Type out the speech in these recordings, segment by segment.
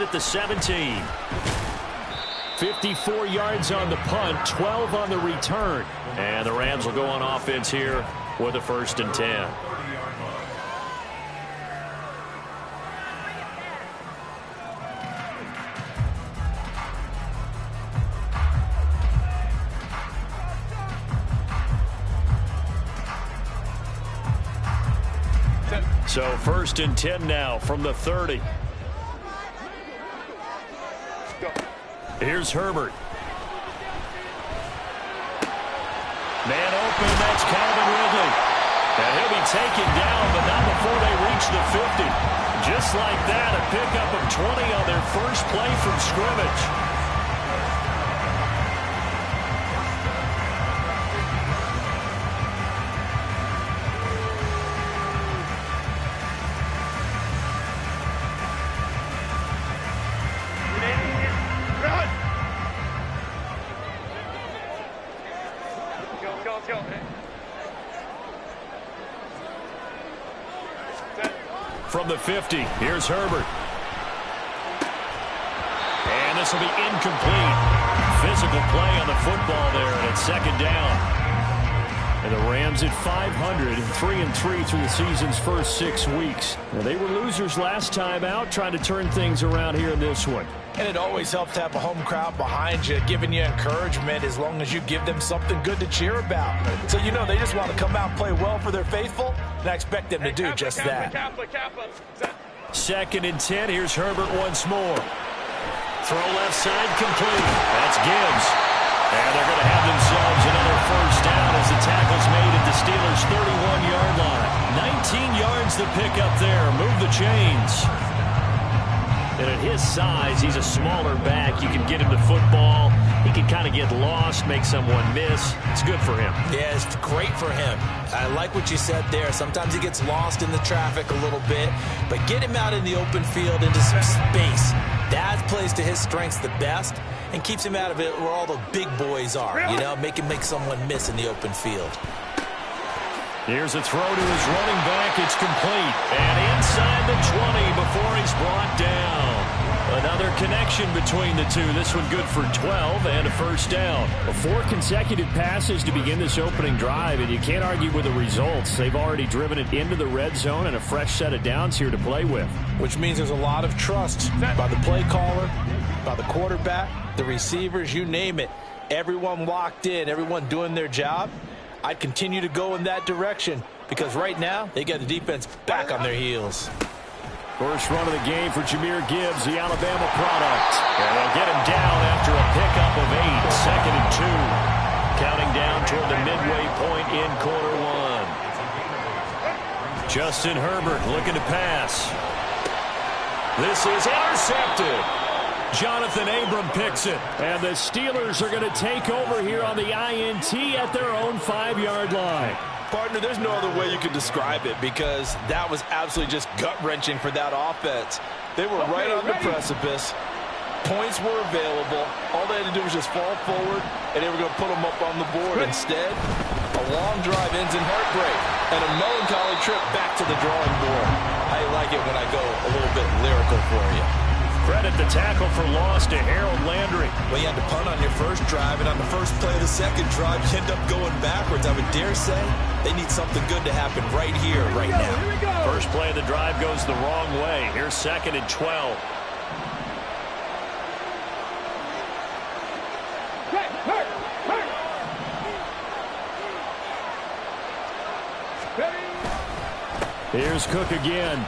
at the 17. 54 yards on the punt, 12 on the return. And the Rams will go on offense here with a 1st and 10. So 1st and 10 now from the 30. Here's Herbert. Man open, that's Calvin Ridley. And he'll be taken down, but not before they reach the 50. Just like that, a pickup of 20 on their first play from scrimmage. From the 50, here's Herbert. And this will be incomplete. Physical play on the football there, and it's 2nd down. And the Rams at 500, 3-3 through the season's first 6 weeks. Now, they were losers last time out, trying to turn things around here in this one. And it always helps to have a home crowd behind you, giving you encouragement as long as you give them something good to cheer about. So, you know, they just want to come out and play well for their faithful, and I expect them to do just that. 2nd and 10, here's Herbert once more. Throw left side complete. That's Gibbs. And they're going to have themselves another 1st down as the tackle's made at the Steelers' 31-yard line. 19 yards to pick up there. Move the chains. And at his size, he's a smaller back. You can get him the football. He can kind of get lost, make someone miss. It's good for him. Yeah, it's great for him. I like what you said there. Sometimes he gets lost in the traffic a little bit, but get him out in the open field into some space. That plays to his strengths the best and keeps him out of it where all the big boys are. You know, make him make someone miss in the open field. Here's a throw to his running back. It's complete. And inside the 20 before he's brought down. Another connection between the two. This one good for 12 and a 1st down. 4 consecutive passes to begin this opening drive, and you can't argue with the results. They've already driven it into the red zone and a fresh set of downs here to play with. Which means there's a lot of trust by the play caller, by the quarterback, the receivers, you name it. Everyone locked in, everyone doing their job. I'd continue to go in that direction because right now they got the defense back on their heels. First run of the game for Jahmyr Gibbs, the Alabama product. And they'll get him down after a pickup of 8. 2nd and 2. Counting down toward the midway point in quarter 1. Justin Herbert looking to pass. This is intercepted. Jonathan Abram picks it. And the Steelers are going to take over here on the INT at their own 5-yard line. Partner, there's no other way you could describe it because that was absolutely just gut-wrenching for that offense. They were right on the precipice. Points were available. All they had to do was just fall forward, and they were going to put them up on the board. Instead, a long drive ends in heartbreak and a melancholy trip back to the drawing board. I like it when I go a little bit lyrical for you. Credit the tackle for loss to Harold Landry. Well, you had to punt on your first drive, and on the first play of the second drive, you end up going backwards. I would dare say they need something good to happen right here, right now. First play of the drive goes the wrong way. Here's 2nd and 12. Here's Cook again.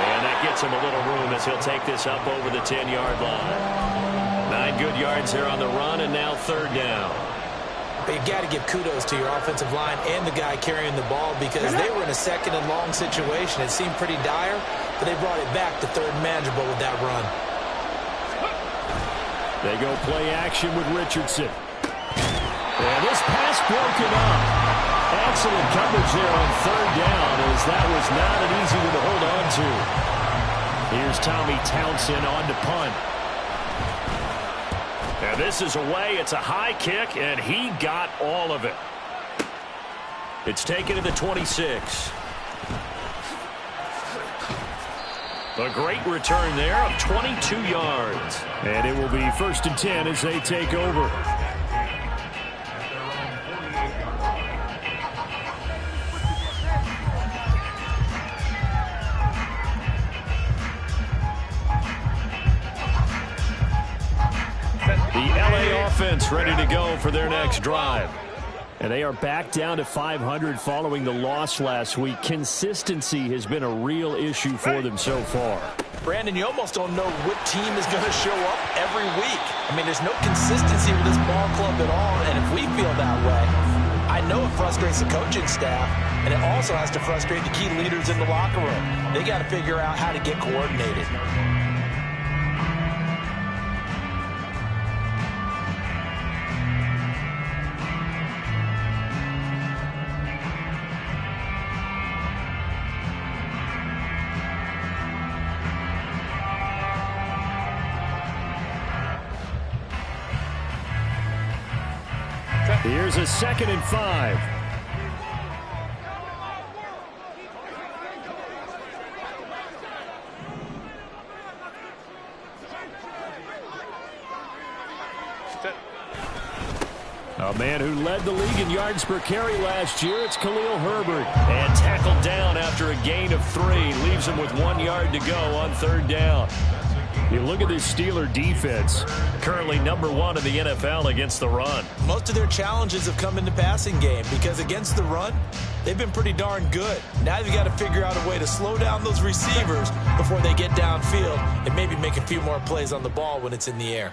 And that gets him a little room as he'll take this up over the 10-yard line. 9 good yards here on the run, and now 3rd down. But you've got to give kudos to your offensive line and the guy carrying the ball because they were in a 2nd and long situation. It seemed pretty dire, but they brought it back to 3rd and manageable with that run. They go play action with Richardson. And this pass broken up. Excellent coverage there on 3rd down as that was not an easy one to hold on to. Here's Tommy Townsend on to punt. And this is away. It's a high kick, and he got all of it. It's taken to the 26. A great return there of 22 yards. And it will be 1st and 10 as they take over. The LA offense ready to go for their next drive. And they are back down to 500 following the loss last week. Consistency has been a real issue for them so far. Brandon, you almost don't know what team is going to show up every week. I mean, there's no consistency with this ball club at all, and if we feel that way, I know it frustrates the coaching staff, and it also has to frustrate the key leaders in the locker room. They got to figure out how to get coordinated. Here's a 2nd and 5. A man who led the league in yards per carry last year, it's Khalil Herbert. And tackled down after a gain of 3. Leaves him with 1 yard to go on 3rd down. You look at this Steeler defense, currently #1 in the NFL against the run. Most of their challenges have come in the passing game because against the run, they've been pretty darn good. Now they've got to figure out a way to slow down those receivers before they get downfield and maybe make a few more plays on the ball when it's in the air.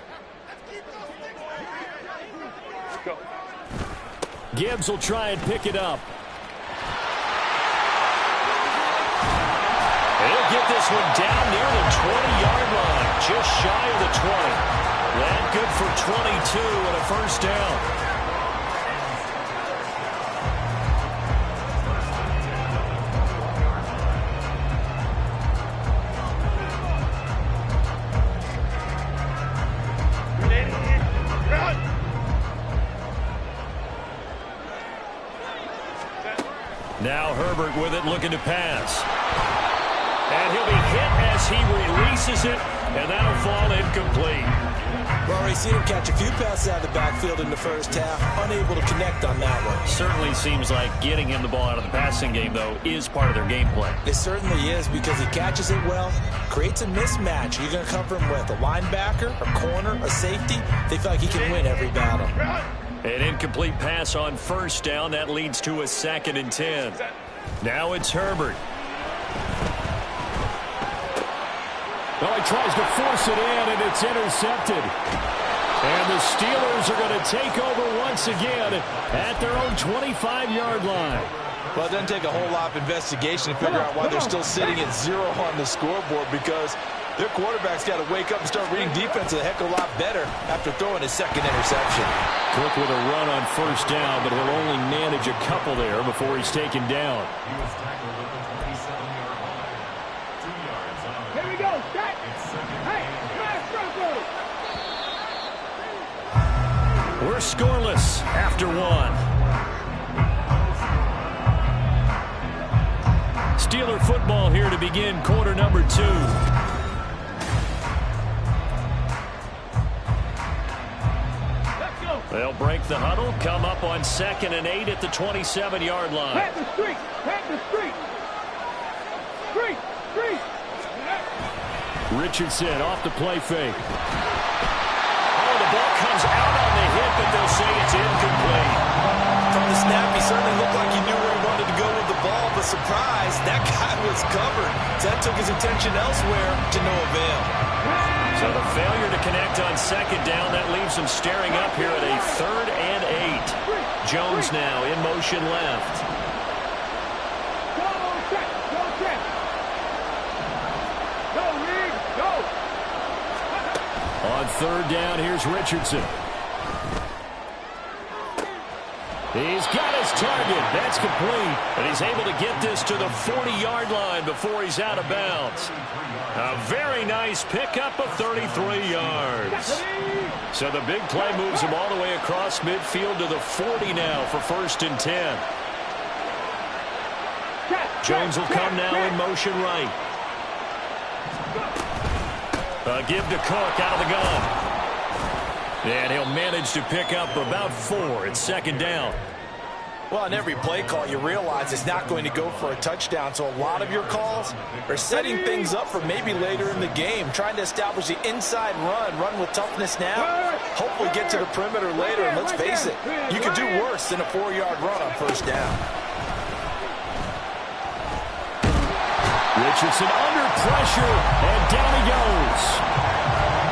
Gibbs will try and pick it up. He'll get this one down near the 20-yard line, just shy of the 20. That good for 22 and a 1st down. Now Herbert with it, looking to pass. And he'll be hit as he releases it, and that'll fall incomplete. Well, we've seen him catch a few passes out of the backfield in the 1st half, unable to connect on that one. Certainly seems like getting him the ball out of the passing game, though, is part of their game plan. It certainly is because he catches it well, creates a mismatch. You're going to cover him with a linebacker, a corner, a safety. They feel like he can win every battle. An incomplete pass on 1st down. That leads to a 2nd and 10. Now it's Herbert. Well, he tries to force it in, and it's intercepted. And the Steelers are going to take over once again at their own 25-yard line. Well, it doesn't take a whole lot of investigation to figure out why they're still sitting at 0 on the scoreboard, because their quarterback's got to wake up and start reading defense a heck of a lot better after throwing his 2nd interception. Cook with a run on 1st down, but he'll only manage a couple there before he's taken down. Here we go. Set. Hey, We're scoreless after 1. Steeler football here to begin quarter number 2. They'll break the huddle, come up on 2nd and 8 at the 27-yard line. Pat the street. Pat the street. Street. Street. Richardson off the play fake. Oh, the ball comes out on the hit, but they'll say it's incomplete. From the snap, he certainly looked like he knew where he wanted to go with the ball, but surprise, that guy was covered. So that took his attention elsewhere to no avail. So the failure to connect on 2nd down, that leaves him staring up here at a 3rd and 8. Jones now in motion left. Go, check. Go, check. Go, Reed. Go. On 3rd down, here's Richardson. He's got his target. That's complete. And he's able to get this to the 40-yard line before he's out of bounds. A very nice pickup of 33 yards. So the big play moves him all the way across midfield to the 40 now for 1st and 10. Jones will come now in motion right. Give to Cook out of the gun. And he'll manage to pick up about 4. It's second down. Well, on every play call, you realize it's not going to go for a touchdown. So a lot of your calls are setting things up for maybe later in the game, trying to establish the inside run with toughness now, hopefully get to the perimeter later. And let's face it, you could do worse than a 4-yard run on first down. Richardson under pressure, and down he goes.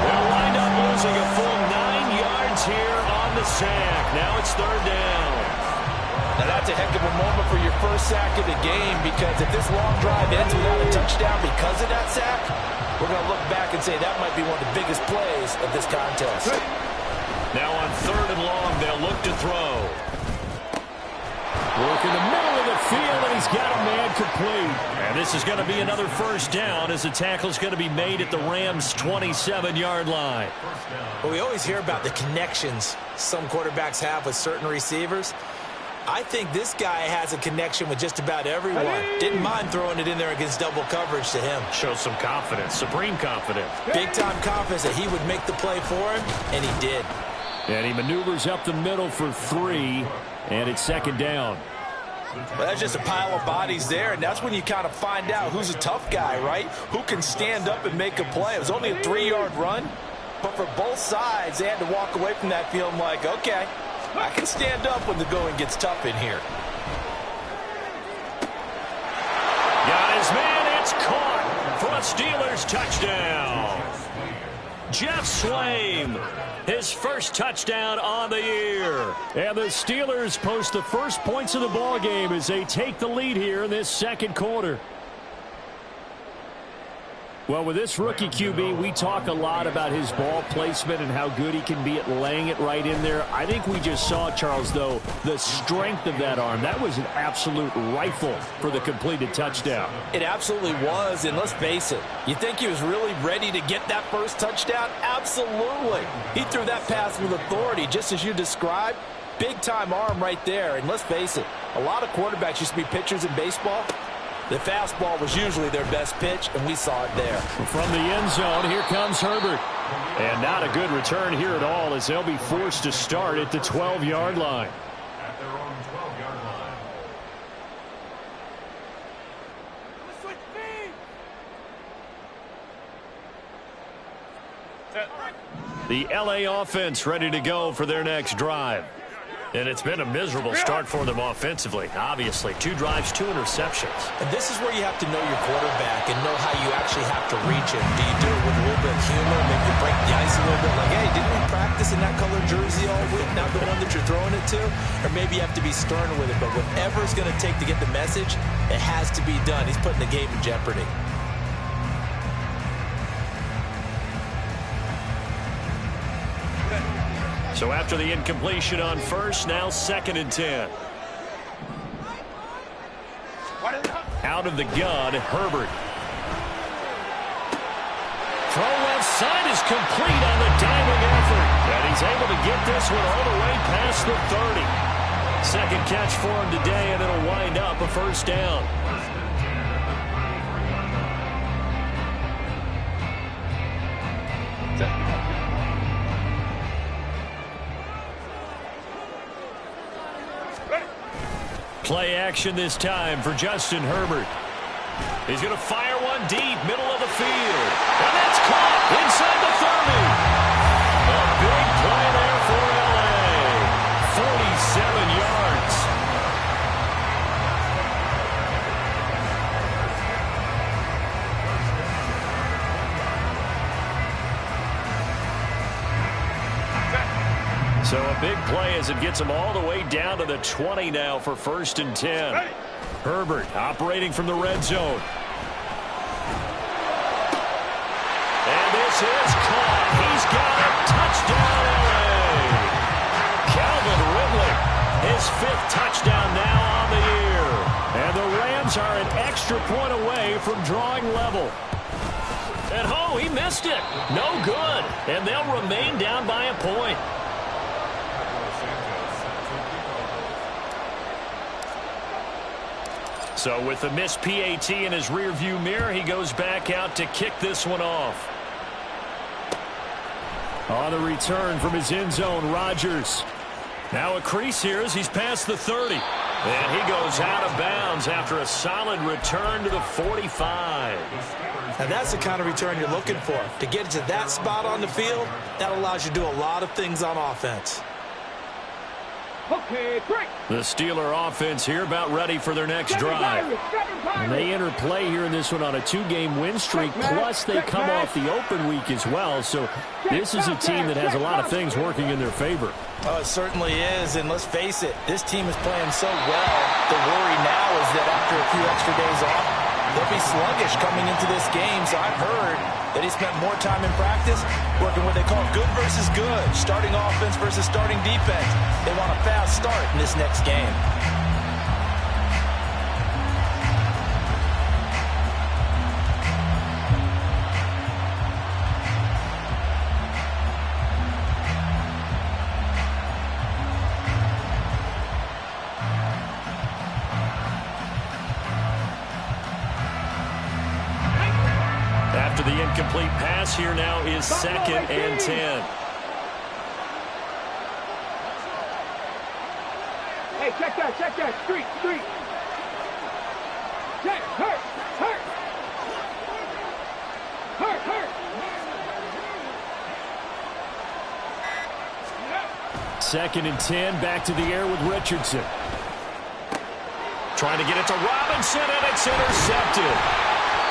They'll wind up losing a full 9 yards here on the sack. Now it's third down. Now, that's a heck of a moment for your first sack of the game, because if this long drive ends without a touchdown because of that sack, we're going to look back and say that might be one of the biggest plays of this contest. Now on third and long, they'll look to throw. Work in the middle of the field, and he's got a man complete. And this is going to be another first down as the tackle's going to be made at the Rams' 27-yard line. Well, we always hear about the connections some quarterbacks have with certain receivers. I think this guy has a connection with just about everyone. Didn't mind throwing it in there against double coverage to him. Shows some confidence, supreme confidence. Big-time confidence that he would make the play for him, and he did. And he maneuvers up the middle for 3, and it's second down. Well, that's just a pile of bodies there, and that's when you kind of find out who's a tough guy, right? Who can stand up and make a play. It was only a 3-yard run, but for both sides, they had to walk away from that feeling like, okay, I can stand up when the going gets tough in here. Got his man. It's caught for a Steelers touchdown. Jeff Swaim, his first touchdown on the year. And the Steelers post the first points of the ball game as they take the lead here in this second quarter. Well, with this rookie QB, we talk a lot about his ball placement and how good he can be at laying it right in there. I think we just saw, Charles, though, the strength of that arm. That was an absolute rifle for the completed touchdown. It absolutely was, and let's face it, you think he was really ready to get that first touchdown? Absolutely. He threw that pass with authority, just as you described. Big-time arm right there, and let's face it, a lot of quarterbacks used to be pitchers in baseball. The fastball was usually their best pitch, and we saw it there. From the end zone, here comes Herbert. And not a good return here at all, as they'll be forced to start at the 12-yard line. At their own 12-yard line. The LA offense ready to go for their next drive. And it's been a miserable start for them offensively. Obviously, 2 drives, 2 interceptions. And this is where you have to know your quarterback and know how you actually have to reach him. Do you do it with a little bit of humor, maybe you break the ice a little bit, like, hey, didn't we practice in that colored jersey all week, not the one that you're throwing it to? Or maybe you have to be stern with it, but whatever it's going to take to get the message, it has to be done. He's putting the game in jeopardy. So after the incompletion on first, now second and 10. Out of the gun, Herbert. Throw left side is complete on the diving effort. And he's able to get this one all the way past the 30. Second catch for him today, and it'll wind up a first down. Play action this time for Justin Herbert. He's going to fire one deep, middle of the field. And that's caught inside the 30. A big play there for LA. 47 yards. So a big play as it gets them all the way down to the 20 now for first and 10. Herbert operating from the red zone. And this is caught. He's got a touchdown, LA. Calvin Ridley, his 5th touchdown now on the year. And the Rams are an extra point away from drawing level. And oh, he missed it. No good. And they'll remain down by a point. So with the missed PAT in his rearview mirror, he goes back out to kick this one off. On the return from his end zone, Rodgers. Now a crease here as he's past the 30. And he goes out of bounds after a solid return to the 45. Now that's the kind of return you're looking for. To get to that spot on the field, that allows you to do a lot of things on offense. Okay, break. The Steeler offense here about ready for their next drive. And they enter play here in this one on a 2-game win streak, plus they come off the open week as well. So this is a team that has a lot of things working in their favor. Oh, it certainly is, and let's face it, this team is playing so well. The worry now is that after a few extra days off, they'll be sluggish coming into this game. So I've heard that he spent more time in practice working what they call good versus good, starting offense versus starting defense. They want a fast start in this next game. After the incomplete pass, here now is 2nd and 10. Hey, check that. Street. Check, hurt. 2nd and 10, back to the air with Richardson. Trying to get it to Robinson, and it's intercepted.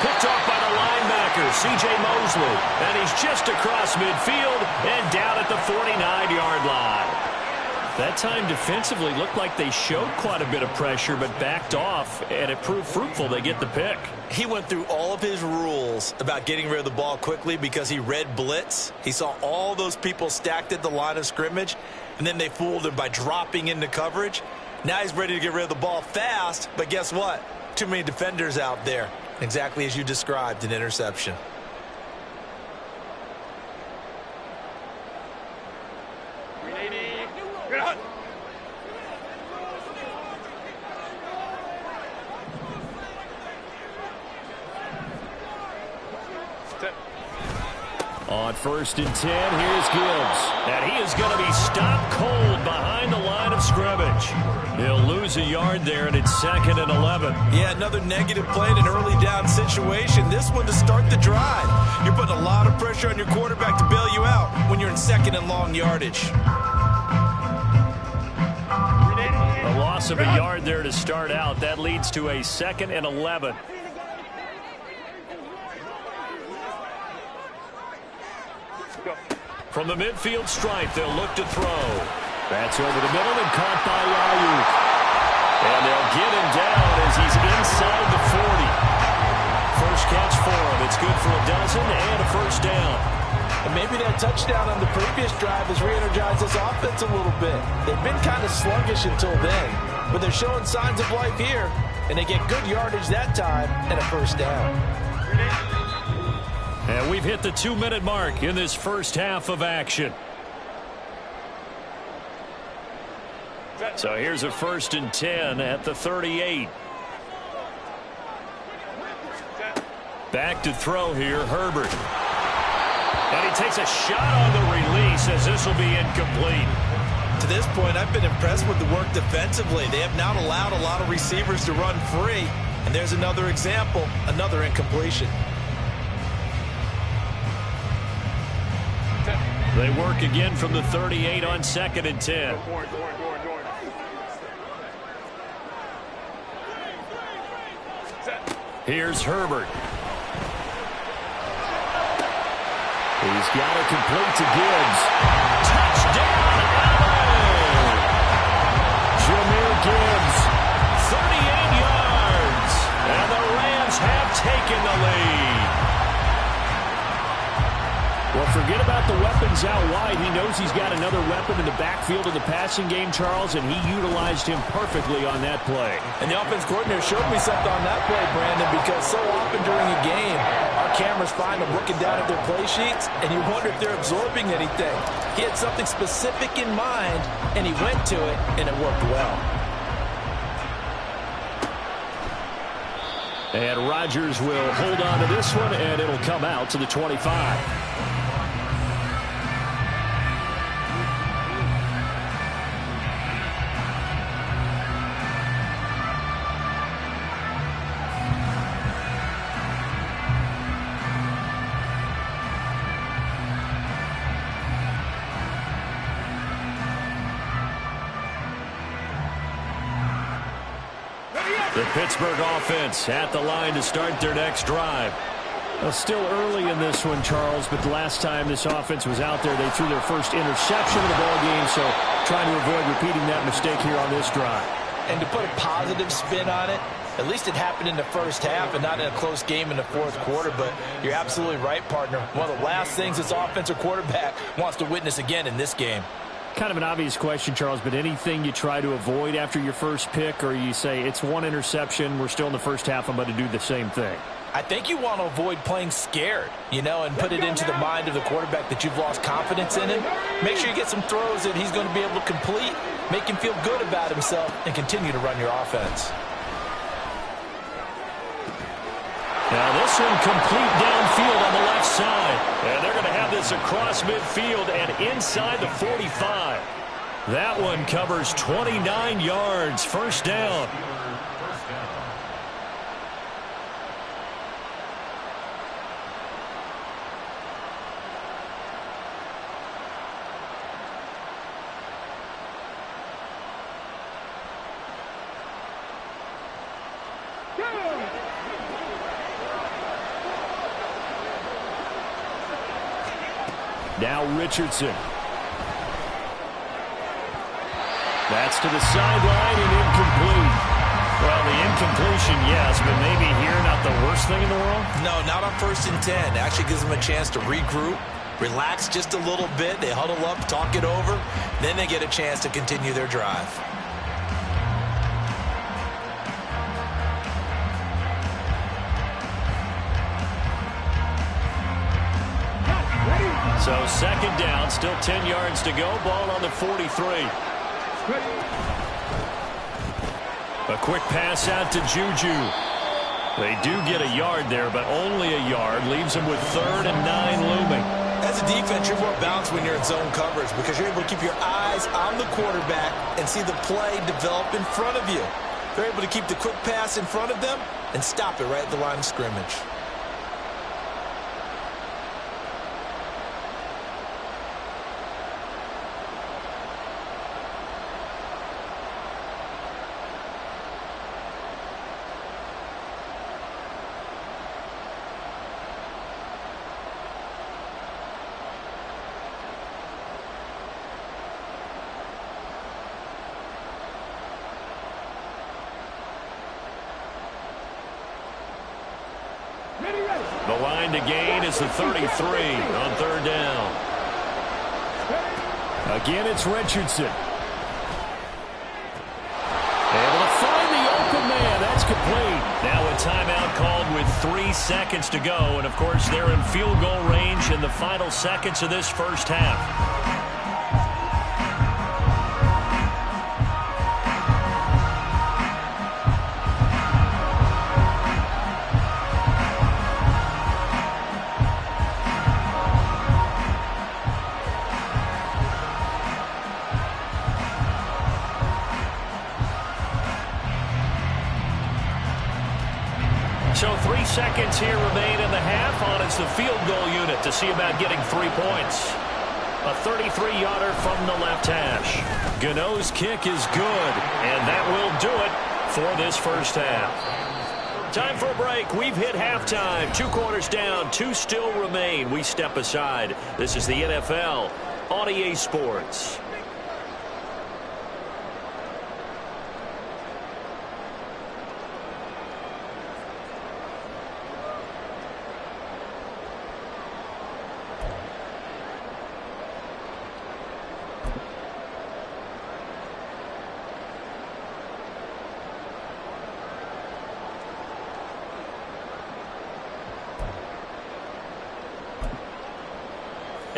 Picked off by the linebacker, C.J. Mosley. And he's just across midfield and down at the 49-yard line. That time defensively looked like they showed quite a bit of pressure but backed off, and it proved fruitful. They get the pick. He went through all of his rules about getting rid of the ball quickly because he read blitz. He saw all those people stacked at the line of scrimmage, and then they fooled him by dropping into coverage. Now he's ready to get rid of the ball fast, but guess what? Too many defenders out there. Exactly as you described, an interception. On 1st and 10, here's Gibbs. And he is going to be stopped cold behind the line of scrimmage. He'll lose a yard there, and it's 2nd and 11. Yeah, another negative play in an early down situation. This one to start the drive. You're putting a lot of pressure on your quarterback to bail you out when you're in 2nd and long yardage. A loss of a yard there to start out. That leads to a 2nd and 11. From the midfield stripe, they'll look to throw. That's over the middle and caught by Ayuk. And they'll get him down as he's inside the 40. First catch for him. It's good for a dozen and a first down. And maybe that touchdown on the previous drive has re-energized this offense a little bit. They've been kind of sluggish until then, but they're showing signs of life here, and they get good yardage that time and a first down. And we've hit the 2-minute mark in this first half of action. So here's a 1st and 10 at the 38. Back to throw here, Herbert. And he takes a shot on the release as this will be incomplete. To this point, I've been impressed with the work defensively. They have not allowed a lot of receivers to run free. And there's another example, another incompletion. They work again from the 38 on 2nd and 10. Here's Herbert. He's got it complete to Gibbs. Touchdown, LA! Jahmyr Gibbs, 38 yards. And the Rams have taken the lead. Well, forget about the weapons out wide. He knows he's got another weapon in the backfield of the passing game, Charles, and he utilized him perfectly on that play. And the offense coordinator showed me something on that play, Brandon, because so often during a game, our cameras find them looking down at their play sheets, and you wonder if they're absorbing anything. He had something specific in mind, and he went to it, and it worked well. And Rodgers will hold on to this one, and it'll come out to the 25. The Pittsburgh offense at the line to start their next drive. Well, still early in this one, Charles, but the last time this offense was out there, they threw their first interception of the ball game, so trying to avoid repeating that mistake here on this drive. And to put a positive spin on it, at least it happened in the first half and not in a close game in the fourth quarter, but you're absolutely right, partner. One of the last things this offensive quarterback wants to witness again in this game. Kind of an obvious question, Charles, but anything you try to avoid after your first pick, or you say it's one interception, we're still in the first half, I'm going to do the same thing? I think you want to avoid playing scared, and put it into the mind of the quarterback that you've lost confidence in him. Make sure you get some throws that he's going to be able to complete, make him feel good about himself, and continue to run your offense. Now this one complete downfield on the left side. And they're going to have this across midfield and inside the 45. That one covers 29 yards. First down. Now Richardson. That's to the sideline and incomplete. Well, the incompletion, yes, but maybe here not the worst thing in the world? No, not on 1st and 10. Actually gives them a chance to regroup, relax just a little bit. They huddle up, talk it over. Then they get a chance to continue their drive. So second down, still 10 yards to go. Ball on the 43. A quick pass out to Juju. They do get a yard there, but only a yard. Leaves them with 3rd and 9 looming. As a defense, you're more balanced when you're in zone coverage because you're able to keep your eyes on the quarterback and see the play develop in front of you. They're able to keep the quick pass in front of them and stop it right at the line of scrimmage. The line to gain is the 33 on 3rd down. Again, it's Richardson. Able to find the open man. That's complete. Now a timeout called with 3 seconds to go. And, of course, they're in field goal range in the final seconds of this first half. So 3 seconds here remain in the half on it's the field goal unit to see about getting 3 points. A 33-yarder from the left hash. Gano's kick is good, and that will do it for this first half. Time for a break. We've hit halftime. 2 quarters down, 2 still remain. We step aside. This is the NFL on EA Sports.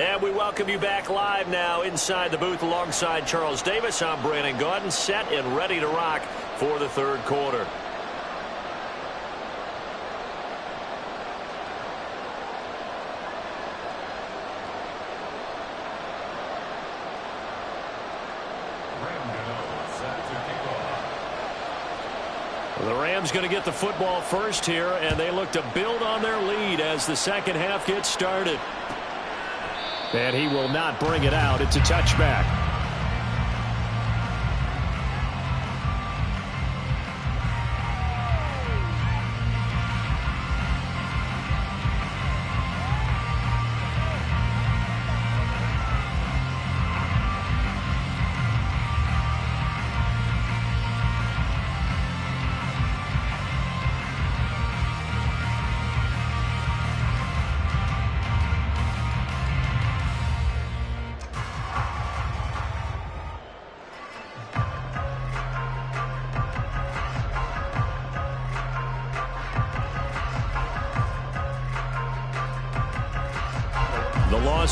And we welcome you back live now inside the booth alongside Charles Davis. I'm Brandon Gaudin, set and ready to rock for the 3rd quarter. The Rams going to get the football first here, and they look to build on their lead as the second half gets started. And he will not bring it out. It's a touchback.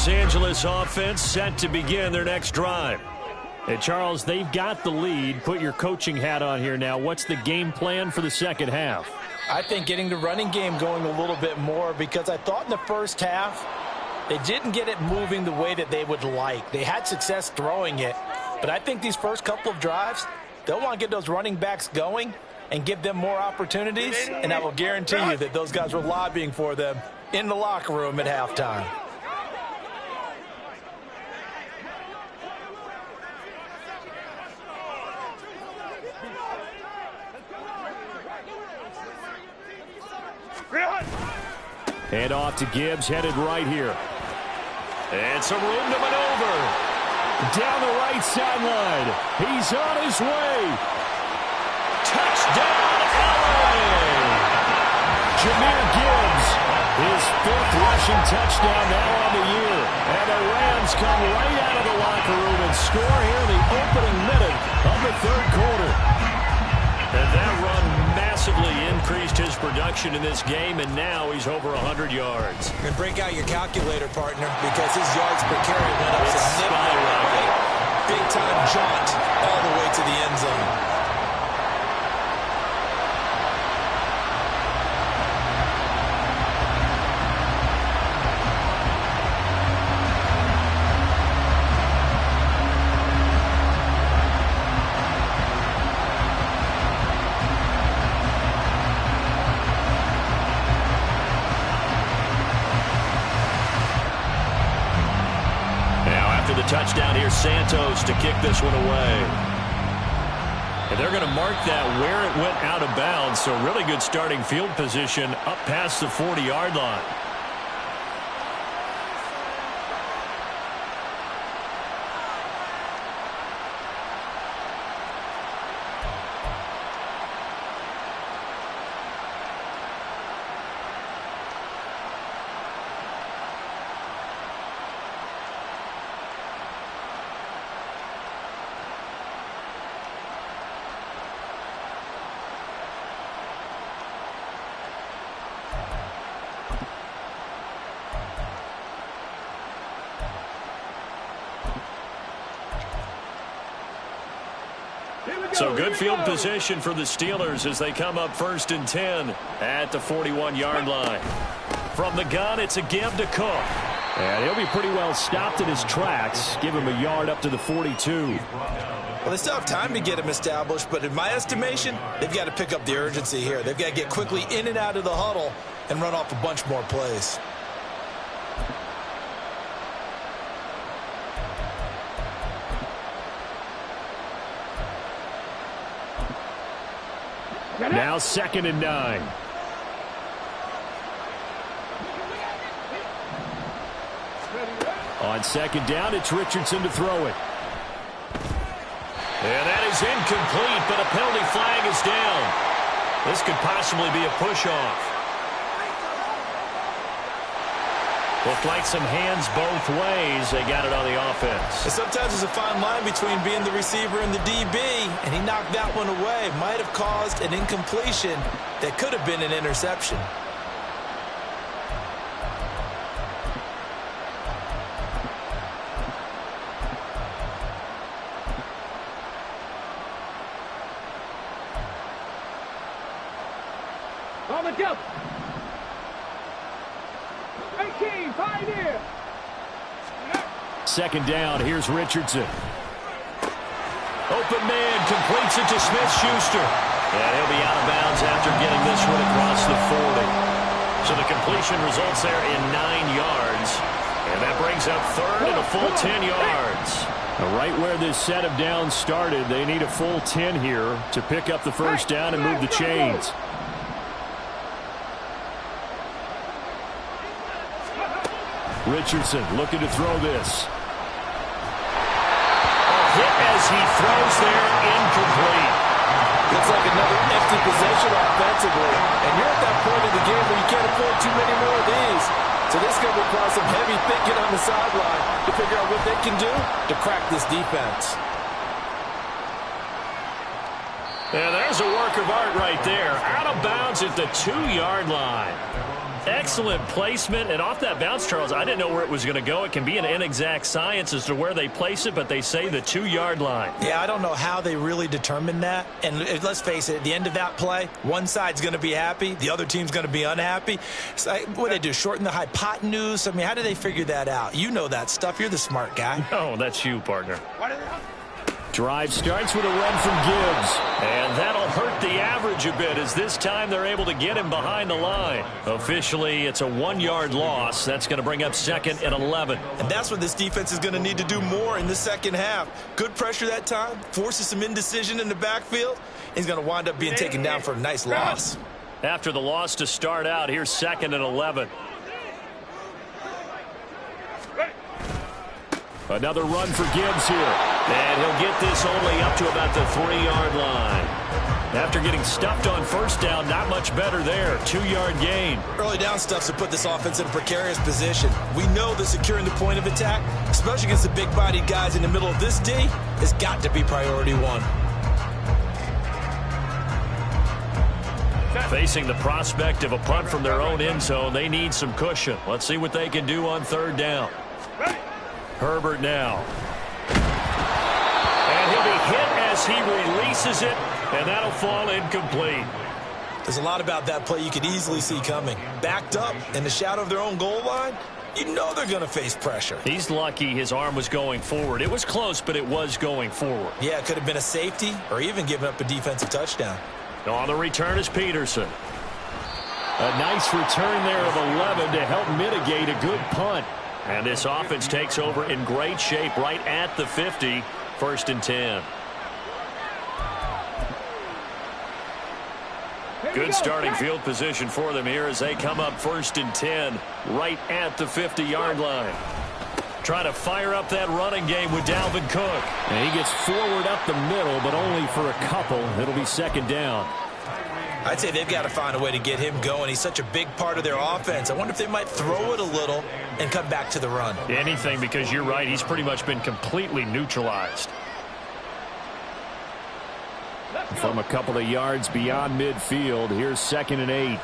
Los Angeles offense set to begin their next drive. Hey, Charles, they've got the lead. Put your coaching hat on here now. What's the game plan for the second half? I think getting the running game going a little bit more, because I thought in the first half they didn't get it moving the way that they would like. They had success throwing it, but I think these first couple of drives, they'll want to get those running backs going and give them more opportunities, and I will guarantee you that those guys were lobbying for them in the locker room at halftime. Hand off to Gibbs, headed right here. It's a room to maneuver. Down the right sideline. He's on his way. Touchdown, LA! Jahmyr Gibbs, his 5th rushing touchdown now on the year. And the Rams come right out of the locker room and score here in the opening minute of the 3rd quarter. And that run massively increased his production in this game, and now he's over 100 yards. And break out your calculator, partner, because his yards per carry went up significantly. Big-time jaunt all the way to the end zone. Touchdown here, Santos to kick this one away. And they're going to mark that where it went out of bounds, so really good starting field position up past the 40-yard line. So good field position for the Steelers as they come up 1st and 10 at the 41-yard line. From the gun, it's a give to Cook. And he'll be pretty well stopped in his tracks. Give him a yard up to the 42. Well, they still have time to get him established, but in my estimation, they've got to pick up the urgency here. They've got to get quickly in and out of the huddle and run off a bunch more plays. Now 2nd and 9. On 2nd down, it's Richardson to throw it. And that is incomplete, but a penalty flag is down. This could possibly be a push-off. Looked like some hands both ways. They got it on the offense. And sometimes there's a fine line between being the receiver and the DB, and he knocked that one away. Might have caused an incompletion that could have been an interception. On the jump. 18, Pioneer. 2nd down, here's Richardson. Open man completes it to Smith-Schuster. And he'll be out of bounds after getting this one across the 40. So the completion results there in 9 yards. And that brings up 3rd and a full 10 yards. Right where this set of downs started, they need a full 10 here to pick up the first down and move the chains. Richardson looking to throw this. Hit as he throws there, incomplete. Looks like another empty possession offensively. And you're at that point of the game where you can't afford too many more of these. So this is going to require some heavy thinking on the sideline to figure out what they can do to crack this defense. And there's a work of art right there. Out of bounds at the 2-yard line. Excellent placement, and off that bounce, Charles, I didn't know where it was going to go. It can be an inexact science as to where they place it, but they say the 2-yard line. Yeah, I don't know how they really determine that. And let's face it, at the end of that play, one side's going to be happy, the other team's going to be unhappy. It's like, what do they do, shorten the hypotenuse? I mean, how do they figure that out? You know that stuff. You're the smart guy. No, that's you, partner. Drive starts with a run from Gibbs. And that'll hurt the average a bit as this time they're able to get him behind the line. Officially, it's a 1-yard loss. That's going to bring up 2nd and 11. And that's what this defense is going to need to do more in the second half. Good pressure that time, forces some indecision in the backfield. He's going to wind up being taken down for a nice loss. After the loss to start out, here's 2nd and 11. Another run for Gibbs here. And he'll get this only up to about the 3-yard line. After getting stuffed on first down, not much better there. 2-yard gain. Early down stuff's to put this offense in a precarious position. We know that securing the point of attack, especially against the big-bodied guys in the middle of this D, has got to be priority 1. Facing the prospect of a punt from their own end zone, they need some cushion. Let's see what they can do on 3rd down. Herbert now. And he'll be hit as he releases it, and that'll fall incomplete. There's a lot about that play you could easily see coming. Backed up in the shadow of their own goal line, you know they're going to face pressure. He's lucky his arm was going forward. It was close, but it was going forward. Yeah, it could have been a safety or even given up a defensive touchdown. On the return is Peterson. A nice return there of 11 to help mitigate a good punt. And this offense takes over in great shape right at the 50. 1st and 10. Good starting field position for them here as they come up 1st and 10 right at the 50-yard line. Trying to fire up that running game with Dalvin Cook. And he gets forward up the middle, but only for a couple. It'll be 2nd down. I'd say they've got to find a way to get him going. He's such a big part of their offense. I wonder if they might throw it a little and come back to the run. Anything, because you're right. He's pretty much been completely neutralized. From a couple of yards beyond midfield, here's 2nd and 8.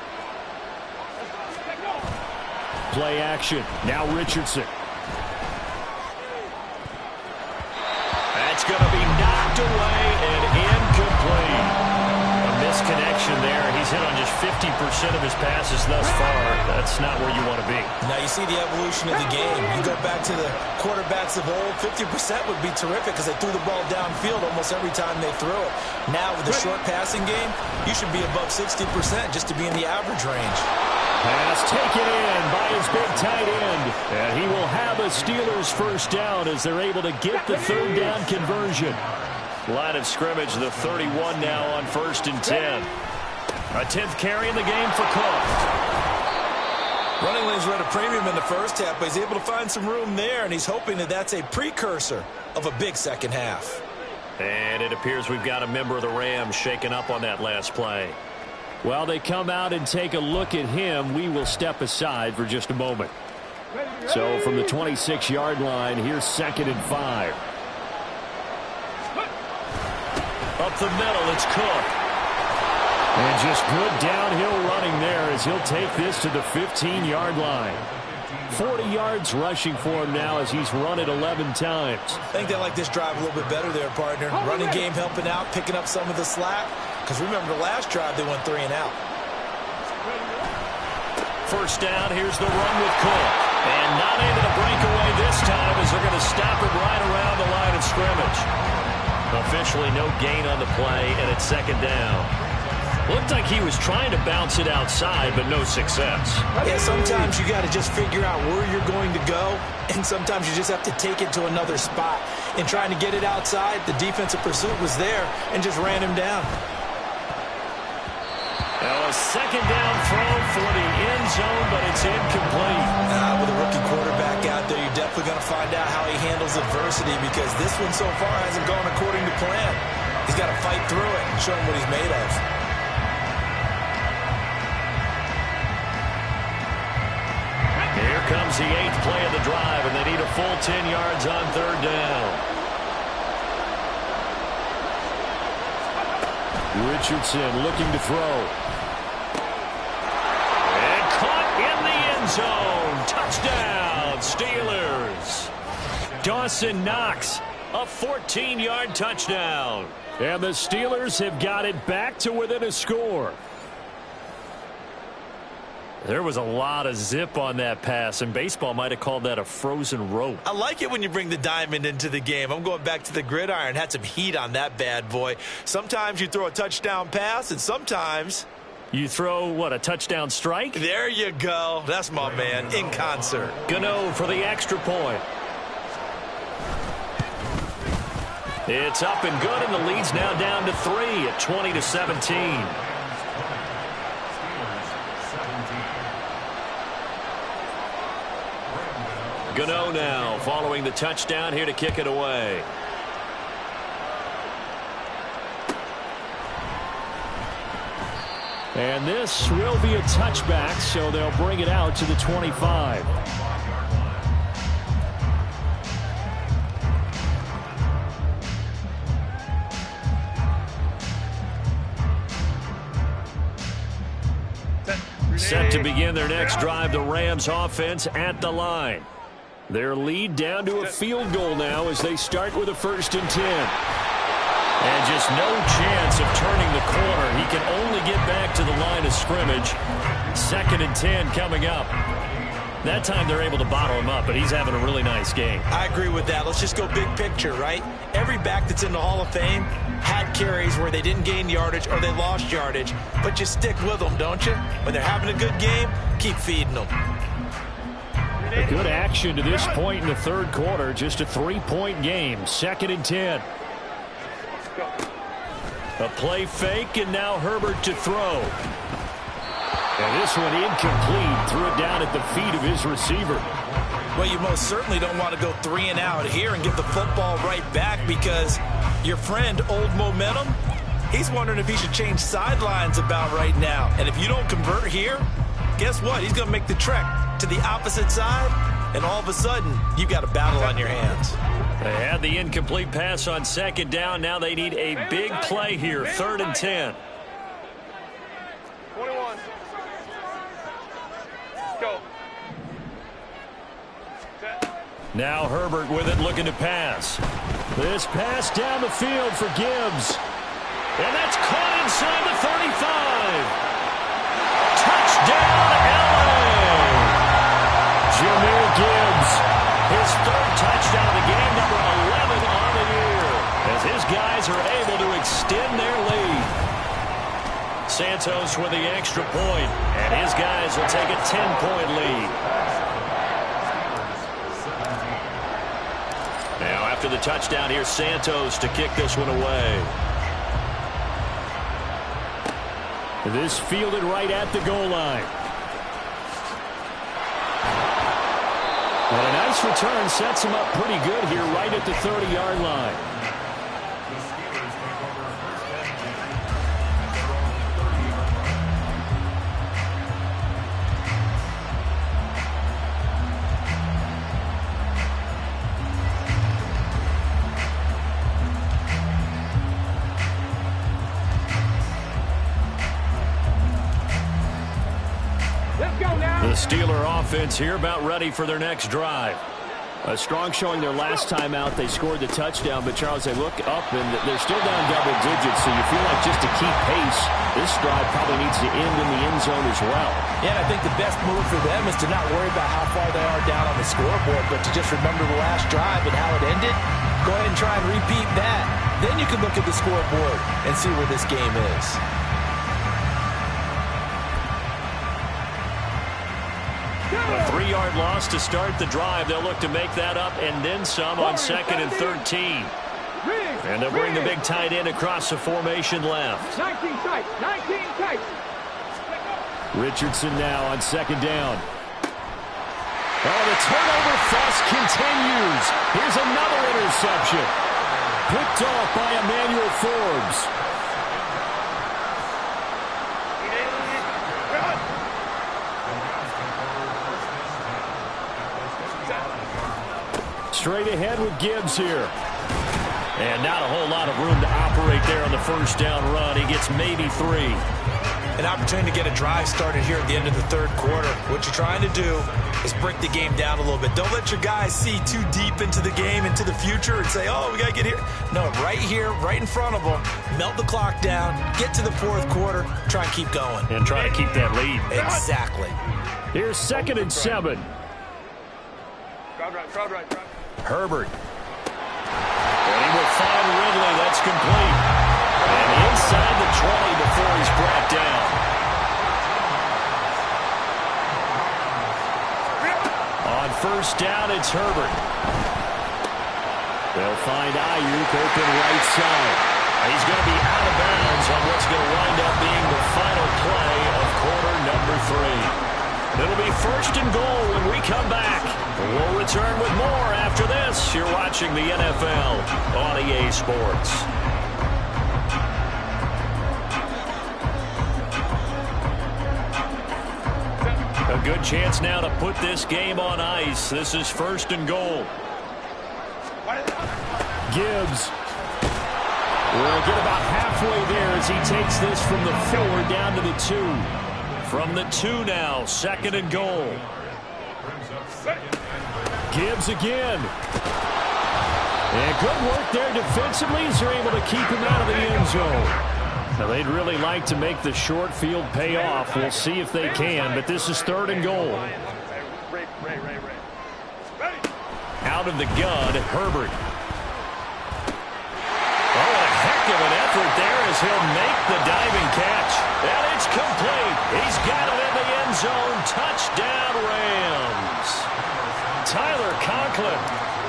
Play action. Now Richardson. That's going to be knocked away and incomplete. Connection there. He's hit on just 50% of his passes thus far. That's not where you want to be. Now you see the evolution of the game. You go back to the quarterbacks of old, 50% would be terrific because they threw the ball downfield almost every time they threw it. Now with the short passing game, you should be above 60% just to be in the average range. Pass taken in by his big tight end. And he will have a Steelers 1st down as they're able to get the 3rd down conversion. Line of scrimmage, the 31 now on 1st and 10. A 10th carry in the game for Cook. Running lanes were at a premium in the first half, but he's able to find some room there, and he's hoping that that's a precursor of a big second half. And it appears we've got a member of the Rams shaken up on that last play. While they come out and take a look at him, we will step aside for just a moment. So from the 26-yard line, here's 2nd and 5. Up the middle, it's Cook. And just good downhill running there as he'll take this to the 15-yard line. 40 yards rushing for him now as he's run it 11 times. I think they like this drive a little bit better there, partner. Running game helping out, picking up some of the slack. Because remember the last drive, they went 3 and out. 1st down, here's the run with Cook. And not able to break away this time as they're going to stop it right around the line of scrimmage. Officially no gain on the play, and it's 2nd down. Looked like he was trying to bounce it outside, but no success. Yeah, sometimes you got to just figure out where you're going to go, and sometimes you just have to take it to another spot. In trying to get it outside, the defensive pursuit was there and just ran him down. Now a 2nd down throw for the end zone, but it's incomplete. With a rookie quarterback out there, you're definitely going to find out how he handles adversity because this one so far hasn't gone according to plan. He's got to fight through it and show him what he's made of. Here comes the 8th play of the drive, and they need a full 10 yards on 3rd down. Richardson looking to throw. And caught in zone. Touchdown, Steelers. Dawson Knox, a 14-yard touchdown. And the Steelers have got it back to within a score. There was a lot of zip on that pass, and baseball might have called that a frozen rope. I like it when you bring the diamond into the game. I'm going back to the gridiron. Had some heat on that bad boy. Sometimes you throw a touchdown pass, and sometimes you throw, what, a touchdown strike? There you go. That's my man, in concert. Gano for the extra point. It's up and good, and the lead's now down to 3 at 20-17. Gano now following the touchdown here to kick it away. And this will be a touchback, so they'll bring it out to the 25. Set to begin their next drive, the Rams offense at the line. Their lead down to a field goal now as they start with a 1st and 10. And just no chance of turning the corner. He can only get back to the line of scrimmage. 2nd and 10 coming up. That time they're able to bottle him up, but he's having a really nice game. I agree with that. Let's just go big picture, right? Every back that's in the Hall of Fame had carries where they didn't gain yardage or they lost yardage, but you stick with them, don't you? When they're having a good game, keep feeding them. A good action to this point in the 3rd quarter. Just a 3-point game. 2nd and 10. A play fake, and now Herbert to throw. And this one incomplete. Threw it down at the feet of his receiver. Well, you most certainly don't want to go 3 and out here and get the football right back, because your friend, Old Momentum, he's wondering if he should change sidelines about right now. And if you don't convert here, guess what? He's going to make the trek to the opposite side, and all of a sudden, you've got a battle on your hands. They had the incomplete pass on 2nd down. Now they need a big play here. 3rd and 10. 21. Go. Now Herbert with it, looking to pass. This pass down the field for Gibbs. And that's caught inside the 35. Touchdown, LA! Jahmyr Gibbs. His 3rd touchdown of the game, number 11 on the year, as his guys are able to extend their lead. Santos with the extra point, and his guys will take a 10-point lead. Now after the touchdown, here's Santos to kick this one away. This fielded right at the goal line. And a nice return sets him up pretty good here right at the 30-yard line. The Steeler offense here about ready for their next drive. A strong showing their last time out. They scored the touchdown, but Charles, they look up and they're still down double digits, so you feel like just to keep pace, this drive probably needs to end in the end zone as well. Yeah, and I think the best move for them is to not worry about how far they are down on the scoreboard, but to just remember the last drive and how it ended. Go ahead and try and repeat that. Then you can look at the scoreboard and see where this game is. A 3-yard loss to start the drive. They'll look to make that up and then some on 2nd and 13. And they'll bring the big tight end across the formation left. 19 tight, 19 tight. Richardson now on 2nd down. Oh, the turnover fest continues. Here's another interception. Picked off by Emmanuel Forbes. Straight ahead with Gibbs here. And not a whole lot of room to operate there on the 1st down run. He gets maybe 3. an opportunity to get a drive started here at the end of the third quarter. What you're trying to do is break the game down a little bit. Don't let your guys see too deep into the game, into the future, and say, oh, we got to get here. No, right here, right in front of them, melt the clock down, get to the fourth quarter, try and keep going. And try to keep that lead. Exactly. Here's 2nd and 7. Herbert. And he will find Ridley. That's complete. And inside the 20 before he's brought down. On first down, it's Herbert. They'll find Ayuk open right side. He's going to be out of bounds on what's going to wind up being the final play of quarter number 3. It'll be 1st and goal when we come back. We'll return with more after this. You're watching the NFL on EA Sports. A good chance now to put this game on ice. This is 1st and goal. Gibbs will get about halfway there as he takes this from the 4 down to the 2. From the 2 now, 2nd and goal. Gibbs again. And good work there defensively as they're able to keep him out of the end zone. Now, they'd really like to make the short field pay off. We'll see if they can, but this is 3rd and goal. Out of the gun, Herbert. Oh, a heck of an effort there as he'll make the diving catch. And it's complete. He's got it in the end zone. Touchdown, Rams. Tyler Conklin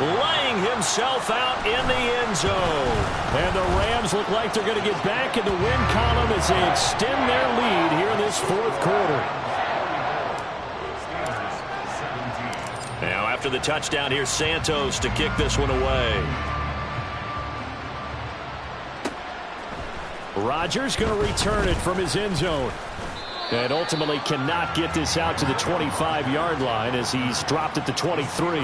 laying himself out in the end zone. And the Rams look like they're going to get back in the win column as they extend their lead here in this 4th quarter. Now after the touchdown, here's Santos to kick this one away. Rodgers going to return it from his end zone. And ultimately cannot get this out to the 25-yard line as he's dropped at the 23.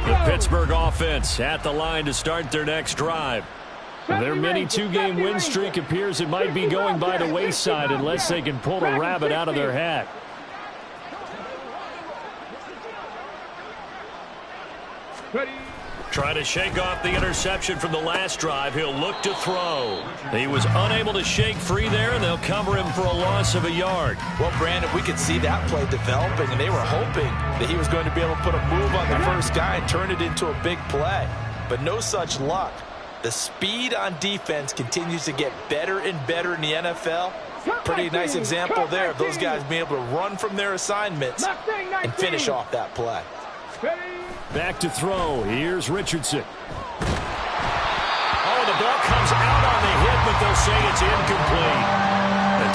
The Pittsburgh offense at the line to start their next drive. Their mini 2-game win streak appears it might be going by the wayside unless they can pull a rabbit out of their hat. Trying to shake off the interception from the last drive. He'll look to throw. He was unable to shake free there, and they'll cover him for a loss of a yard. Well, Brandon, we could see that play developing, and they were hoping that he was going to be able to put a move on the first guy and turn it into a big play. But no such luck. The speed on defense continues to get better and better in the NFL. Pretty nice example there of those guys being able to run from their assignments and finish off that play. Back to throw. Here's Richardson. Oh, the ball comes out on the hit, but they'll say it's incomplete.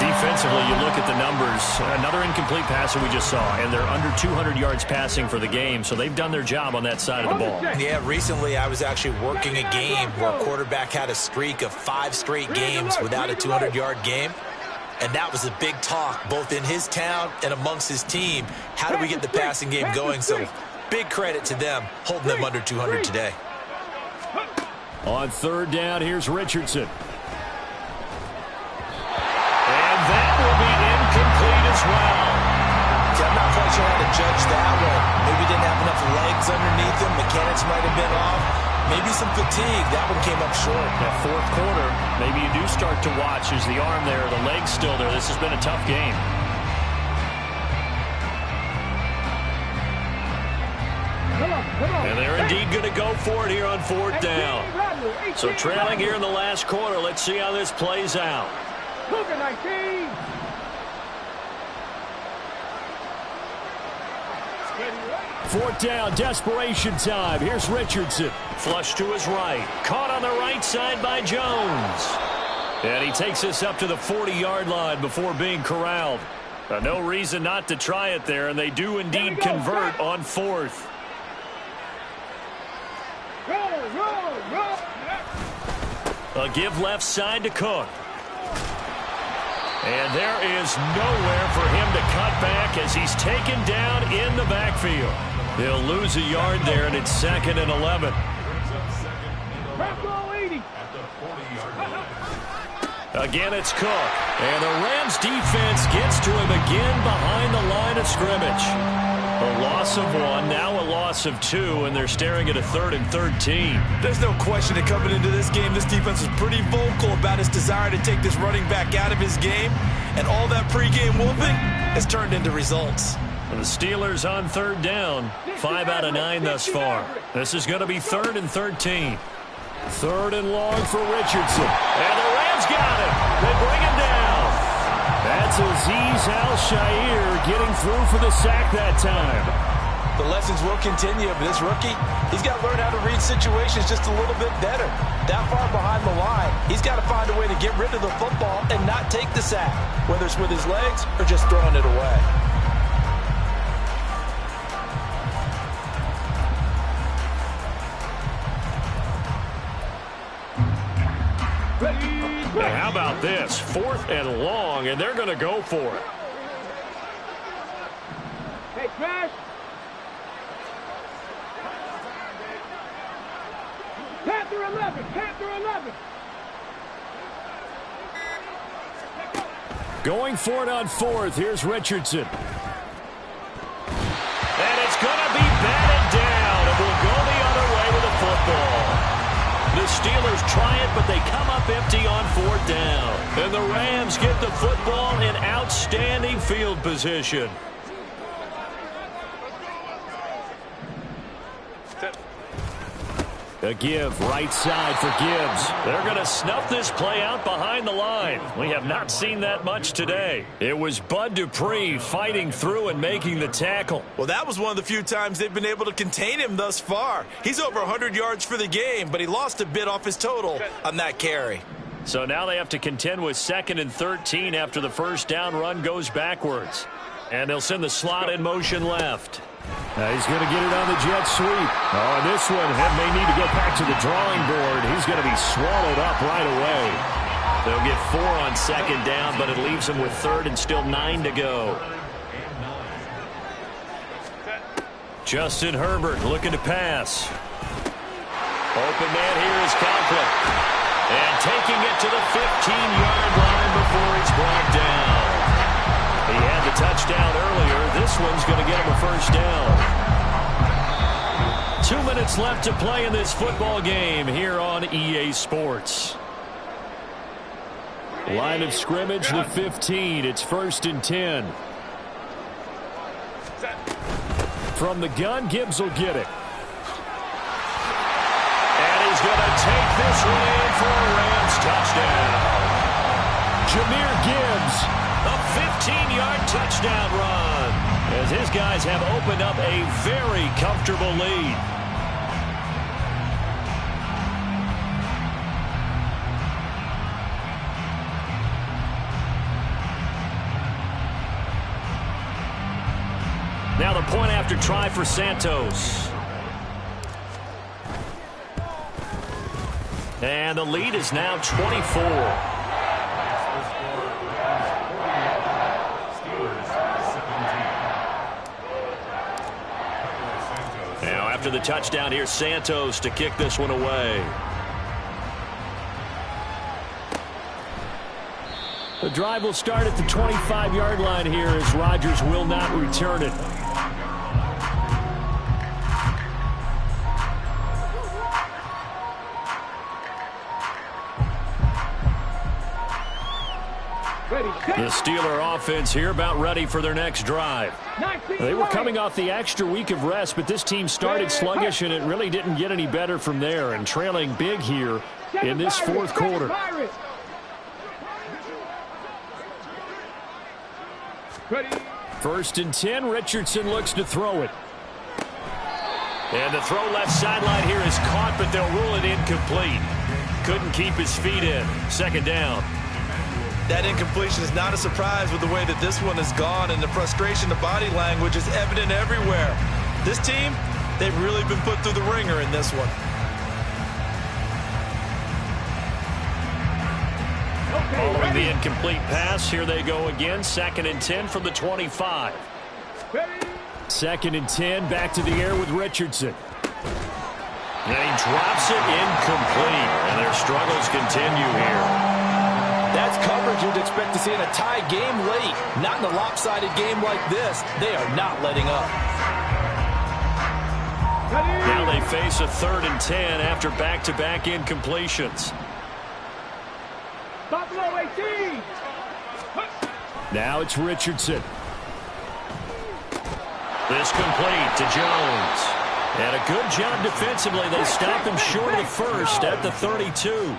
Defensively, you look at the numbers. Another incomplete pass that we just saw, and they're under 200 yards passing for the game, so they've done their job on that side of the ball. Yeah, recently I was actually working a game where a quarterback had a streak of 5 straight games without a 200-yard game. And that was a big talk, both in his town and amongst his team. How do we get the passing game going? So big credit to them, holding them under 200 today. On 3rd down, here's Richardson. And that will be incomplete as well. I'm not quite sure how to judge that one. Maybe didn't have enough legs underneath him. Mechanics might have been off. Maybe some fatigue. That one came up short. That 4th quarter, maybe you do start to watch. Is the arm there, the leg's still there. This has been a tough game. And they're indeed going to go for it here on 4th down. So trailing here in the last quarter. Let's see how this plays out. 4th down, desperation time. Here's Richardson. Flush to his right. Caught on the right side by Jones. And he takes this up to the 40-yard line before being corralled. No reason not to try it there, and they do indeed convert on 4th. A give left side to Cook. And there is nowhere for him to cut back as he's taken down in the backfield. He'll lose a yard there, and it's 2nd and 11. Again, it's Cook. And the Rams defense gets to him again behind the line of scrimmage. A loss of 1, now a loss of 2, and they're staring at a 3rd and 13. There's no question that coming into this game, this defense was pretty vocal about his desire to take this running back out of his game. And all that pregame whooping has turned into results. The Steelers on 3rd down. 5 out of 9 thus far. This is going to be 3rd and 13. 3rd and long for Richardson. And the Rams got him. They bring him down. That's Azeez Al-Shaair getting through for the sack that time. The lessons will continue, but this rookie, he's got to learn how to read situations just a little bit better. That far behind the line, he's got to find a way to get rid of the football and not take the sack, whether it's with his legs or just throwing it away. Now, how about this? 4th and long, and they're going to go for it. Hey, Crash. Panther 11, Panther 11. Going for it on 4th. Here's Richardson. And it's going to be batted down, and we'll go the other way with the football. The Steelers try it, but they come up empty on 4th down. And the Rams get the football in outstanding field position. A give right side for Gibbs. They're going to snuff this play out behind the line. We have not seen that much today. It was Bud Dupree fighting through and making the tackle. Well, that was one of the few times they've been able to contain him thus far. He's over 100 yards for the game, but he lost a bit off his total on that carry. So now they have to contend with 2nd and 13 after the first down run goes backwards. And they'll send the slot in motion left. Now he's going to get it on the jet sweep. Oh, and this one may need to go back to the drawing board. He's going to be swallowed up right away. They'll get 4 on 2nd down, but it leaves them with 3rd and still 9 to go. Justin Herbert looking to pass. Open man here is Conklin. And taking it to the 15-yard line before he's brought down. He had the touchdown earlier. This one's going to get him a first down. 2 minutes left to play in this football game here on EA Sports. Line of scrimmage, the 15. It's 1st and 10. From the gun, Gibbs will get it. And he's going to take this one in for a Rams touchdown. Jahmyr Gibbs. A 15-yard touchdown run as his guys have opened up a very comfortable lead. Now the point after try for Santos. And the lead is now 24. After the touchdown, here's Santos to kick this one away. The drive will start at the 25-yard line here as Rodgers will not return it. The Steeler offense here about ready for their next drive. They were coming off the extra week of rest, but this team started sluggish, and it really didn't get any better from there, and trailing big here in this 4th quarter. 1st and 10, Richardson looks to throw it. And the throw left sideline here is caught, but they'll rule it incomplete. Couldn't keep his feet in. 2nd down. That incompletion is not a surprise with the way that this one has gone, and the frustration, the body language is evident everywhere. This team, they've really been put through the ringer in this one. Following the incomplete pass, here they go again. 2nd and 10 from the 25. 2nd and 10, back to the air with Richardson. And he drops it incomplete, and their struggles continue here. That's coverage you'd expect to see in a tie game late. Not in a lopsided game like this. They are not letting up. Now they face a 3rd and 10 after back-to-back incompletions. Buffalo 18. Now it's Richardson. This complete to Jones. And a good job defensively. They stop him short of the first at the 32.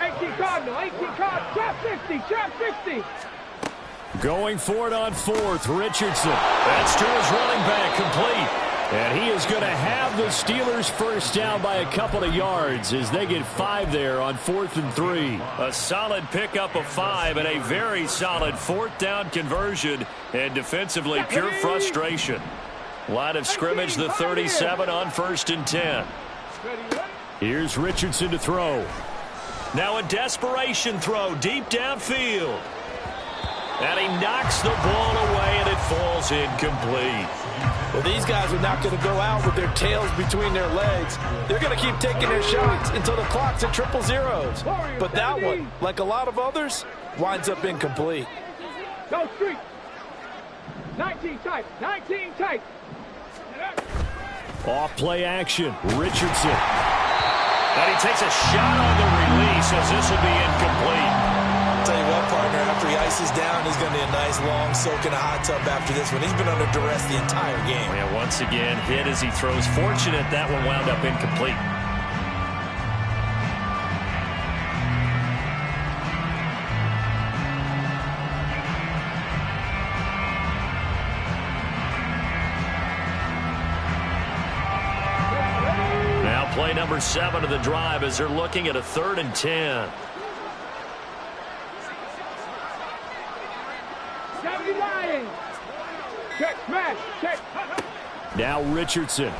18 Cardinal, 18 Cardinal, trap 50, trap 50. Going for it on 4th, Richardson. That's to his running back, complete. And he is going to have the Steelers first down by a couple of yards as they get 5 there on 4th and 3. A solid pickup of 5 and a very solid 4th down conversion. And defensively, pure frustration. Line of scrimmage, the 37 on 1st and 10. Here's Richardson to throw. Now a desperation throw deep downfield. And he knocks the ball away, and it falls incomplete. Well, these guys are not going to go out with their tails between their legs. They're going to keep taking their shots until the clock's at 000. But that one, like a lot of others, winds up incomplete. Go street. 19 tight, 19 tight. Off play action, Richardson. And he takes a shot on the release as this will be incomplete. Tell you what, partner, after he ices down, he's going to be a nice long soak in a hot tub after this one. He's been under duress the entire game. Yeah, once again, hit as he throws. Fortunate that one wound up incomplete. Now play number 7 of the drive as they're looking at a 3rd and 10. Check, smash, check. Now Richardson.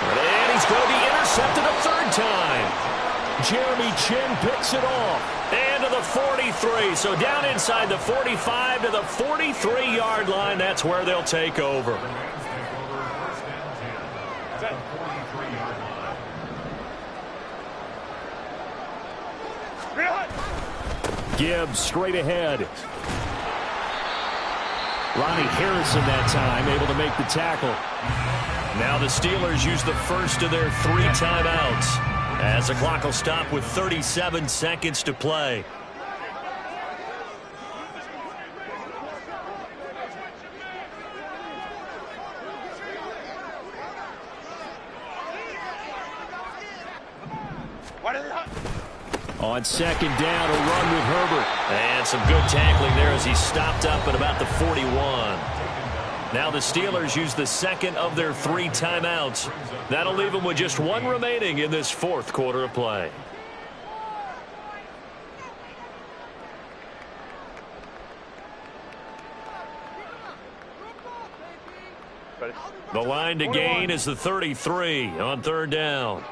And he's going to be intercepted a 3rd time. Jeremy Chin picks it off. And to the 43. So down inside the 45 to the 43-yard line. That's where they'll take over. Gibbs straight ahead. Ronnie Harrison that time able to make the tackle. Now the Steelers use the first of their 3 timeouts as the clock will stop with 37 seconds to play. On 2nd down, a run with Herbert. And some good tackling there as he stopped up at about the 41. Now the Steelers use the 2nd of their 3 timeouts. That'll leave them with just 1 remaining in this 4th quarter of play. The line to gain is the 33 on 3rd down.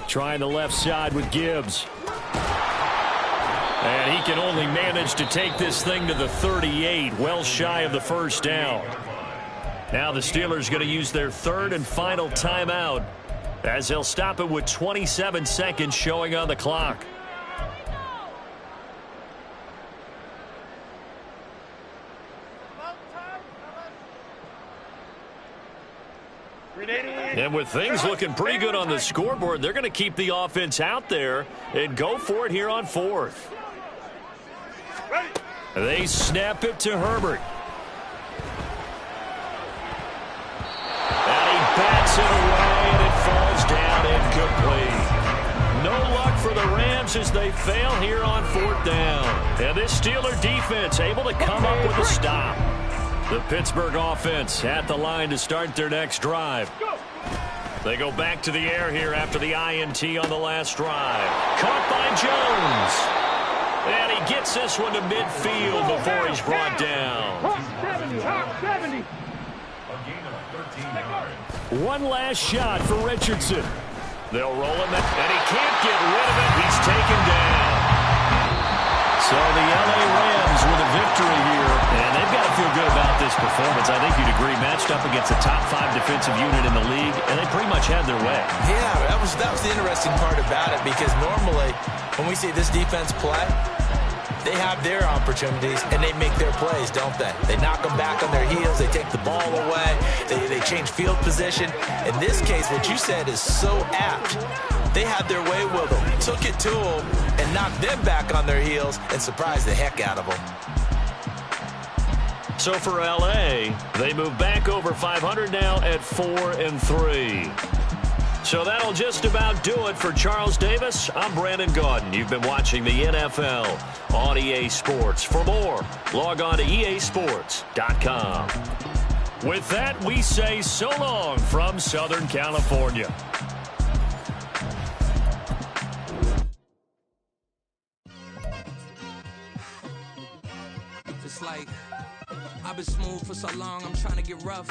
Trying the left side with Gibbs. And he can only manage to take this thing to the 38, well shy of the first down. Now the Steelers going to use their 3rd and final timeout as they'll stop it with 27 seconds showing on the clock. And with things looking pretty good on the scoreboard, they're going to keep the offense out there and go for it here on 4th. They snap it to Herbert. And he bats it away, and it falls down incomplete. No luck for the Rams as they fail here on 4th down. And this Steeler defense able to come up with a stop. The Pittsburgh offense at the line to start their next drive. They go back to the air here after the INT on the last drive. Caught by Jones. And he gets this one to midfield before he's brought down. 70. One last shot for Richardson. They'll roll him, and he can't get rid of it. He's taken down. So the LA Rams with a victory here, and they've got to feel good about this performance. I think you'd agree, matched up against a top 5 defensive unit in the league, and they pretty much had their way. Yeah, that was the interesting part about it, because normally when we see this defense play, they have their opportunities, and they make their plays, don't they? They knock them back on their heels. They take the ball away. They change field position. In this case, what you said is so apt. They had their way with them, took it to them, and knocked them back on their heels and surprised the heck out of them. So for LA, they move back over 500 now at 4-3. So that'll just about do it for Charles Davis. I'm Brandon Gaudin. You've been watching the NFL on EA Sports. For more, log on to easports.com. With that, we say so long from Southern California. It's like I've been smooth for so long, I'm trying to get rough.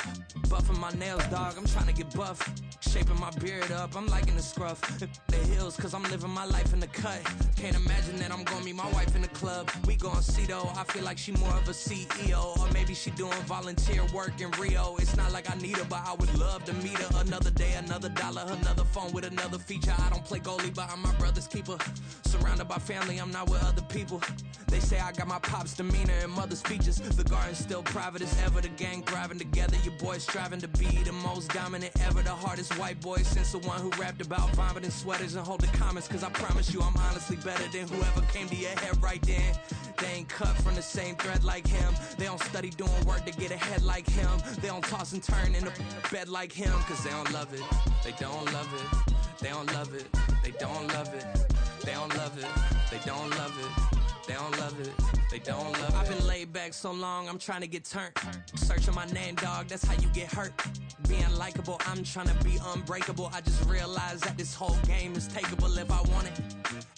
Buffing my nails, dog, I'm trying to get buff. Shaping my beard up, I'm liking the scruff. The hills, cause I'm living my life in the cut. Can't imagine that I'm gonna meet my wife in the club. We gon' see though, I feel like she more of a CEO. Or maybe she doing volunteer work in Rio. It's not like I need her, but I would love to meet her. Another day, another dollar, another phone with another feature. I don't play goalie, but I'm my brother's keeper. Surrounded by family, I'm not with other people. They say I got my pop's demeanor and mother's features. The garden's still private as ever, the gang thriving together. Your boys striving to be the most dominant ever. The hardest white boy since the one who rapped about vomiting sweaters and holding comments. Cause I promise you I'm honestly better than whoever came to your head right then. They ain't cut from the same thread like him. They don't study doing work to get ahead like him. They don't toss and turn in the bed like him. Cause they don't love it, they don't love it. They don't love it, they don't love it. They don't love it, they don't love it. They don't love it, they don't love it. I've been laid back so long, I'm trying to get turned. Searching my name, dog, that's how you get hurt. Being likable, I'm trying to be unbreakable. I just realized that this whole game is takeable if I want it.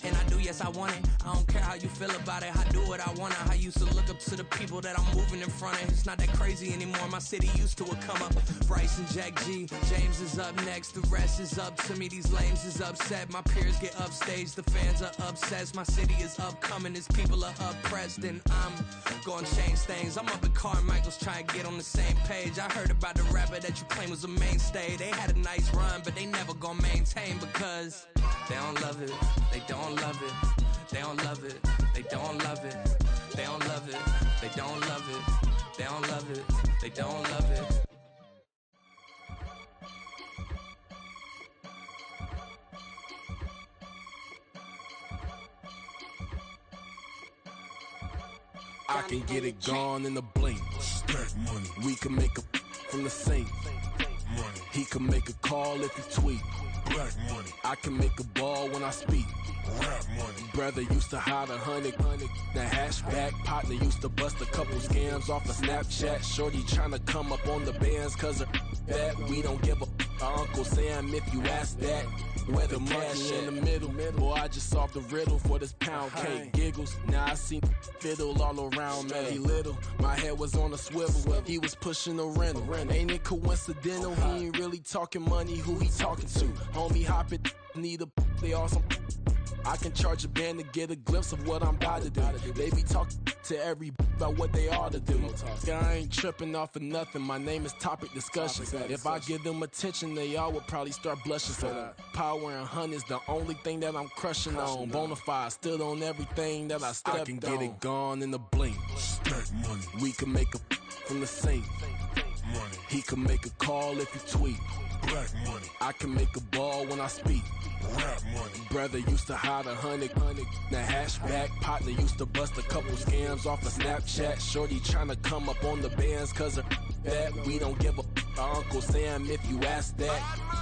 And I do, yes, I want it. I don't care how you feel about it, I do what I want it. I used to look up to the people that I'm moving in front of. It's not that crazy anymore, my city used to a come up. Bryce and Jack G, James is up next. The rest is up to me, these lames is upset. My peers get upstage, the fans are obsessed. My city is upcoming, it's people are oppressed, and I'm gonna change things. I'm up at Carmichael's trying to get on the same page. I heard about the rapper that you claim was a mainstay. They had a nice run, but they never gonna maintain because they don't love it, they don't love it, they don't love it, they don't love it, they don't love it, they don't love it, they don't love it, they don't love it. I can get it gone in a blink. Stack money. We can make a from the sink. Money. He can make a call if he tweet. Black money. I can make a ball when I speak. Rap money. Brother used to hide 100. The hashback partner used to bust a couple scams off of Snapchat. Shorty tryna come up on the bands cause of that. We don't give a Uncle Sam if you ask that. Where the money in the middle. Boy, I just solved the riddle for this pound cake. Giggles, now I see fiddle all around me. He little, my head was on a swivel. He was pushing a rental. Ain't it coincidental? He ain't really talking money. Who he talking to? Homie, hop it, need a they awesome. I can charge a band to get a glimpse of what I'm about to do. They be talking to every about what they ought to do. I ain't tripping off of nothing. My name is Topic Discussion. If I give them attention, they all would probably start blushing. So power and hunt is the only thing that I'm crushing on. Bonafide stood on everything that I stepped on. I can get it gone in a blink. Stack money. We can make a from the sink. Money. He can make a call if he tweet. Black money. I can make a ball when I speak. Rap money. Brother used to hide 100. The hashback partner used to bust a couple scams off of Snapchat. Shorty tryna come up on the bands cause of that. We don't give a Uncle Sam if you ask that.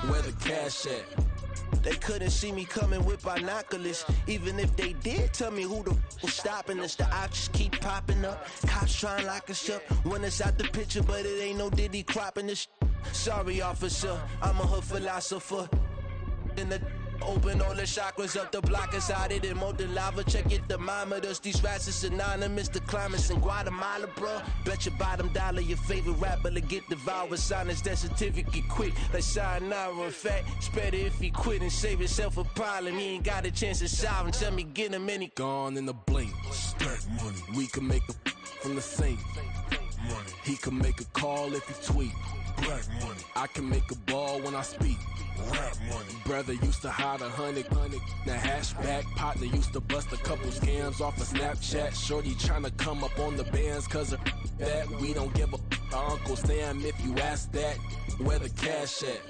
Where the cash at? They couldn't see me coming with binoculars. Even if they did, tell me who the was stopping us. The options keep popping up. Cops trying to lock us up. When it's out the picture, but it ain't no Diddy cropping this. Sorry, officer, I'm a hood philosopher. In the Open all the chakras up, the block is out it and molten lava. Check your thermometers, these rats is synonymous. The climates in Guatemala, bro. Bet your bottom dollar your favorite rapper to get devoured. Sign his death certificate quick, like sayonara. In fact, it's better if he quit and save himself a problem. He ain't got a chance to solve him. Tell me, get him any. Gone in the blink. Stack money. We can make a from the sink. Money. He can make a call if he tweet. Black money. I can make a ball when I speak. Rap money. Brother used to hide 100. The hashback partner used to bust a couple scams off of Snapchat. Shorty tryna come up on the bands cause of that. We don't give a Uncle Sam if you ask that. Where the cash at?